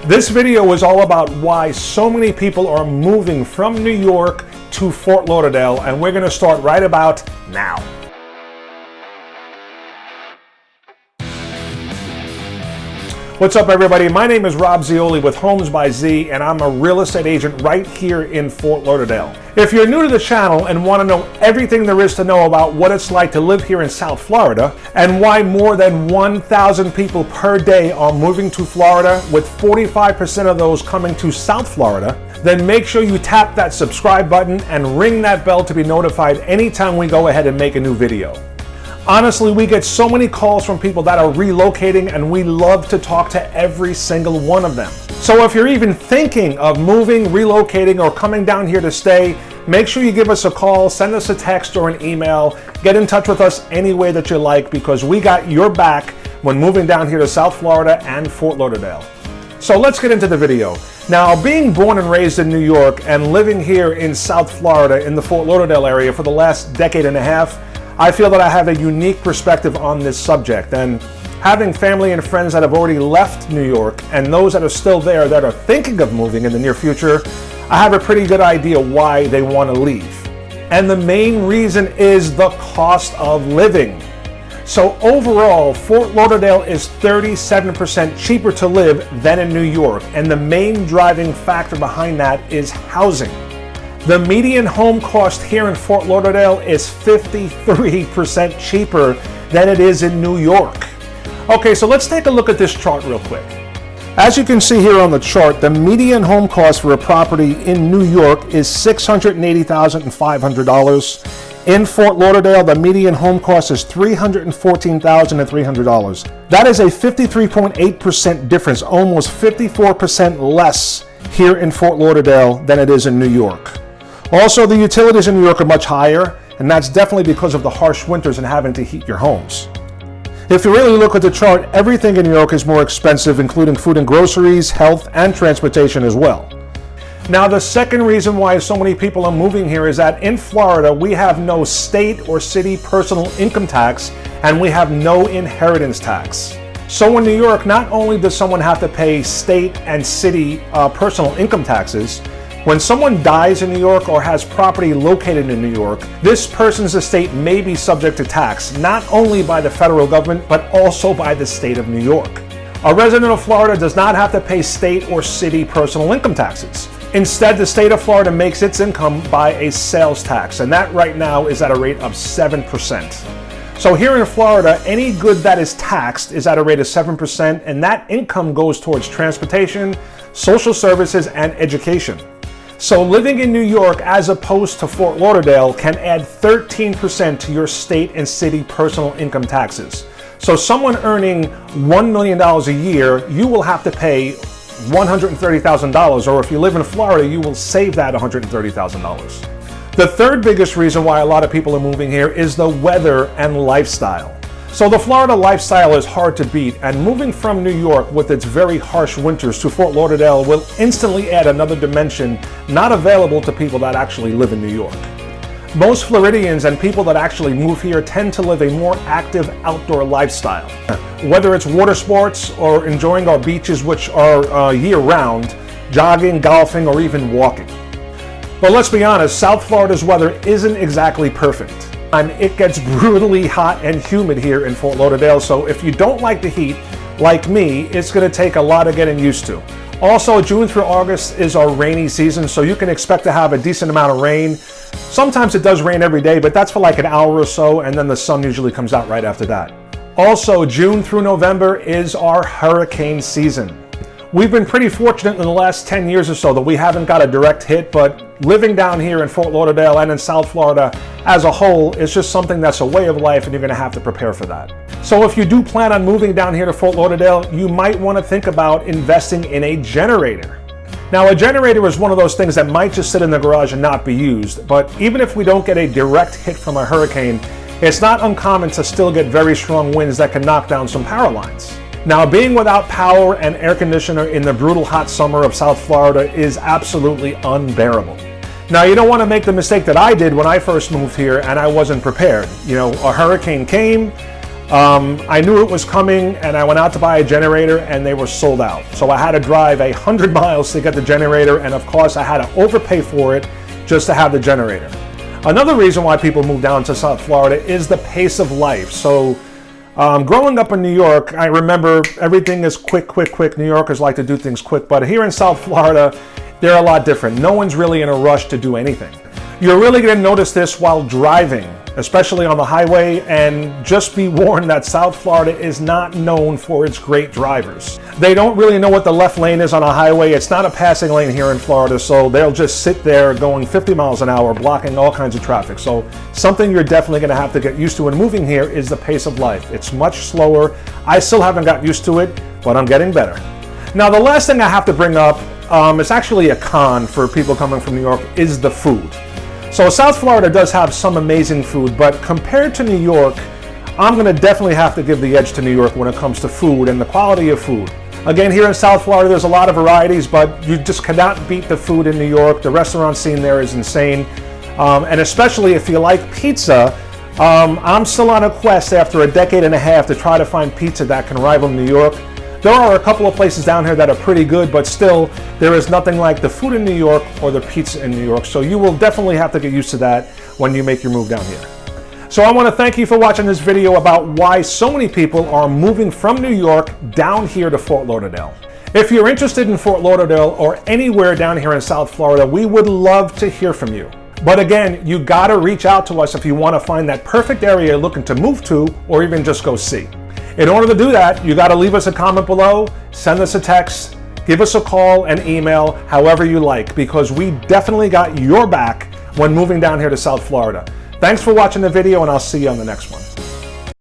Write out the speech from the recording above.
This video is all about why so many people are moving from New York to Fort Lauderdale, and we're going to start right about now. What's up, everybody? My name is Rob Zeoli with Homes by Z, and I'm a real estate agent right here in Fort Lauderdale. If you're new to the channel and want to know everything there is to know about what it's like to live here in South Florida and why more than 1,000 people per day are moving to Florida, with 45% of those coming to South Florida, then make sure you tap that subscribe button and ring that bell to be notified anytime we go ahead and make a new video. Honestly, we get so many calls from people that are relocating, and we love to talk to every single one of them. So if you're even thinking of moving, relocating, or coming down here to stay, make sure you give us a call, send us a text or an email, get in touch with us any way that you like, because we got your back when moving down here to South Florida and Fort Lauderdale. So let's get into the video. Now, being born and raised in New York and living here in South Florida in the Fort Lauderdale area for the last decade and a half, I feel that I have a unique perspective on this subject, and having family and friends that have already left New York and those that are still there that are thinking of moving in the near future, I have a pretty good idea why they want to leave. And the main reason is the cost of living. So overall, Fort Lauderdale is 37% cheaper to live than in New York, and the main driving factor behind that is housing. The median home cost here in Fort Lauderdale is 53% cheaper than it is in New York. Okay, so let's take a look at this chart real quick. As you can see here on the chart, the median home cost for a property in New York is $680,500. In Fort Lauderdale, the median home cost is $314,300. That is a 53.8% difference, almost 54% less here in Fort Lauderdale than it is in New York. Also, the utilities in New York are much higher, and that's definitely because of the harsh winters and having to heat your homes. If you really look at the chart, everything in New York is more expensive, including food and groceries, health, and transportation as well. Now, the second reason why so many people are moving here is that in Florida, we have no state or city personal income tax, and we have no inheritance tax. So in New York, not only does someone have to pay state and city personal income taxes, when someone dies in New York or has property located in New York, this person's estate may be subject to tax, not only by the federal government, but also by the state of New York. A resident of Florida does not have to pay state or city personal income taxes. Instead, the state of Florida makes its income by a sales tax, and that right now is at a rate of 7%. So here in Florida, any good that is taxed is at a rate of 7%, and that income goes towards transportation, social services, and education. So living in New York as opposed to Fort Lauderdale can add 13% to your state and city personal income taxes. So someone earning $1 million a year, you will have to pay $130,000, or if you live in Florida, you will save that $130,000. The third biggest reason why a lot of people are moving here is the weather and lifestyle. So the Florida lifestyle is hard to beat, and moving from New York with its very harsh winters to Fort Lauderdale will instantly add another dimension not available to people that actually live in New York. Most Floridians and people that actually move here tend to live a more active outdoor lifestyle. Whether it's water sports or enjoying our beaches, which are year-round, jogging, golfing, or even walking. But let's be honest, South Florida's weather isn't exactly perfect. And it gets brutally hot and humid here in Fort Lauderdale, so if you don't like the heat, like me, it's going to take a lot of getting used to. Also, June through August is our rainy season, so you can expect to have a decent amount of rain. Sometimes it does rain every day, but that's for like an hour or so, and then the sun usually comes out right after that. Also, June through November is our hurricane season. We've been pretty fortunate in the last 10 years or so that we haven't got a direct hit, but living down here in Fort Lauderdale and in South Florida as a whole is just something that's a way of life, and you're going to have to prepare for that. So if you do plan on moving down here to Fort Lauderdale, you might want to think about investing in a generator. Now, a generator is one of those things that might just sit in the garage and not be used, but even if we don't get a direct hit from a hurricane, it's not uncommon to still get very strong winds that can knock down some power lines. Now, being without power and air conditioner in the brutal hot summer of South Florida is absolutely unbearable. Now, you don't want to make the mistake that I did when I first moved here and I wasn't prepared. You know, a hurricane came, I knew it was coming, and I went out to buy a generator, and they were sold out. So I had to drive 100 miles to get the generator, and of course I had to overpay for it just to have the generator. Another reason why people move down to South Florida is the pace of life. So growing up in New York, I remember everything is quick. New Yorkers like to do things quick, but here in South Florida, they're a lot different. No one's really in a rush to do anything. You're really going to notice this while driving, especially on the highway, and just be warned that South Florida is not known for its great drivers. They don't really know what the left lane is on a highway. It's not a passing lane here in Florida, so they'll just sit there going 50 miles an hour, blocking all kinds of traffic. So something you're definitely going to have to get used to when moving here is the pace of life. It's much slower. I still haven't got used to it, but I'm getting better. Now, the last thing I have to bring up, it's actually a con for people coming from New York, is the food. So South Florida does have some amazing food, but compared to New York, I'm going to definitely have to give the edge to New York when it comes to food and the quality of food. Again, here in South Florida, there's a lot of varieties, but you just cannot beat the food in New York. The restaurant scene there is insane. And especially if you like pizza, I'm still on a quest after a decade and a half to try to find pizza that can rival New York. There are a couple of places down here that are pretty good, but still, there is nothing like the food in New York or the pizza in New York. So you will definitely have to get used to that when you make your move down here. So I want to thank you for watching this video about why so many people are moving from New York down here to Fort Lauderdale. If you're interested in Fort Lauderdale or anywhere down here in South Florida, we would love to hear from you. But again, you gotta reach out to us if you want to find that perfect area you're looking to move to, or even just go see. In order to do that, you got to leave us a comment below, send us a text, give us a call and email, however you like, because we definitely got your back when moving down here to South Florida. Thanks for watching the video, and I'll see you on the next one.